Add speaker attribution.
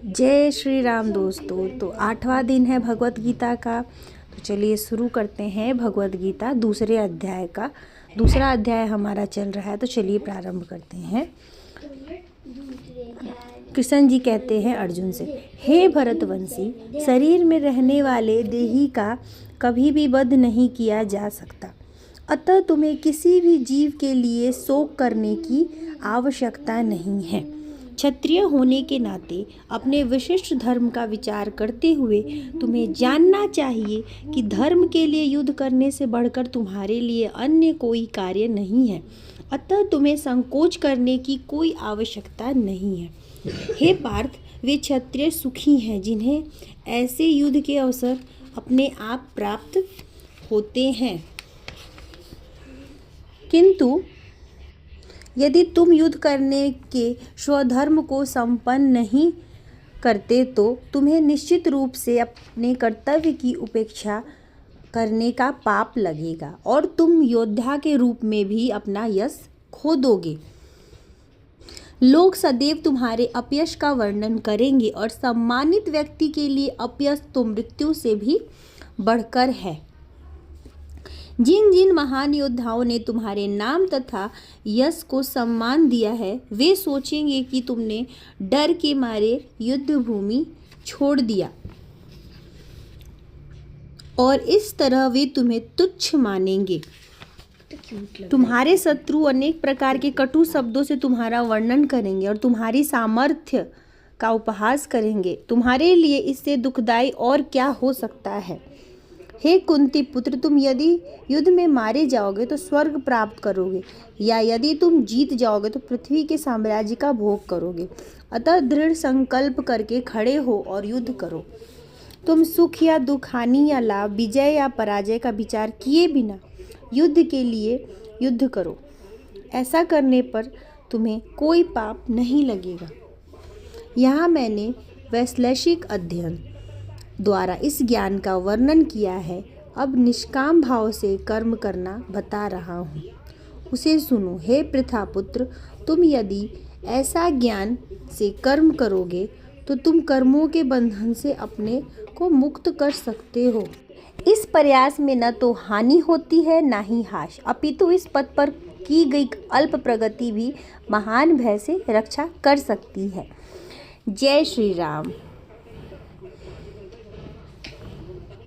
Speaker 1: जय श्री राम दोस्तों। तो 8वां दिन है भगवत गीता का। तो चलिए शुरू करते हैं भगवत गीता दूसरे अध्याय का। दूसरा अध्याय हमारा चल रहा है, तो चलिए प्रारंभ करते हैं। कृष्ण जी कहते हैं अर्जुन से, हे भरतवंशी, शरीर में रहने वाले देही का कभी भी वध नहीं किया जा सकता, अतः तुम्हें किसी भी जीव के लिए शोक करने की आवश्यकता नहीं है। क्षत्रिय होने के नाते अपने विशिष्ट धर्म का विचार करते हुए तुम्हें जानना चाहिए कि धर्म के लिए युद्ध करने से बढ़कर तुम्हारे लिए अन्य कोई कार्य नहीं है, अतः तुम्हें संकोच करने की कोई आवश्यकता नहीं है। हे पार्थ, वे क्षत्रिय सुखी हैं जिन्हें ऐसे युद्ध के अवसर अपने आप प्राप्त होते हैं, किंतु यदि तुम युद्ध करने के स्वधर्म को संपन्न नहीं करते तो तुम्हें निश्चित रूप से अपने कर्तव्य की उपेक्षा करने का पाप लगेगा और तुम योद्धा के रूप में भी अपना यश खो दोगे। लोग सदैव तुम्हारे अपयश का वर्णन करेंगे और सम्मानित व्यक्ति के लिए अपयश तो मृत्यु से भी बढ़कर है। जिन जिन महान योद्धाओं ने तुम्हारे नाम तथा यश को सम्मान दिया है, वे सोचेंगे कि तुमने डर के मारे युद्ध भूमि छोड़ दिया और इस तरह वे तुम्हें तुच्छ मानेंगे। तुम्हारे शत्रु अनेक प्रकार के कटु शब्दों से तुम्हारा वर्णन करेंगे और तुम्हारी सामर्थ्य का उपहास करेंगे। तुम्हारे लिए इससे दुखदाई और क्या हो सकता है। हे कुंती पुत्र, तुम यदि युद्ध में मारे जाओगे तो स्वर्ग प्राप्त करोगे, या यदि तुम जीत जाओगे तो पृथ्वी के साम्राज्य का भोग करोगे। अतः दृढ़ संकल्प करके खड़े हो और युद्ध करो। तुम सुख या दुख, हानि या लाभ, विजय या पराजय का विचार किए बिना युद्ध के लिए युद्ध करो। ऐसा करने पर तुम्हें कोई पाप नहीं लगेगा। यहाँ मैंने वैश्लेषिक अध्ययन द्वारा इस ज्ञान का वर्णन किया है, अब निष्काम भाव से कर्म करना बता रहा हूँ, उसे सुनो। हे पृथापुत्र, तुम यदि ऐसा ज्ञान से कर्म करोगे तो तुम कर्मों के बंधन से अपने को मुक्त कर सकते हो। इस प्रयास में न तो हानि होती है न ही हाश, अपितु इस पथ पर की गई अल्प प्रगति भी महान भय से रक्षा कर सकती है। जय श्री राम।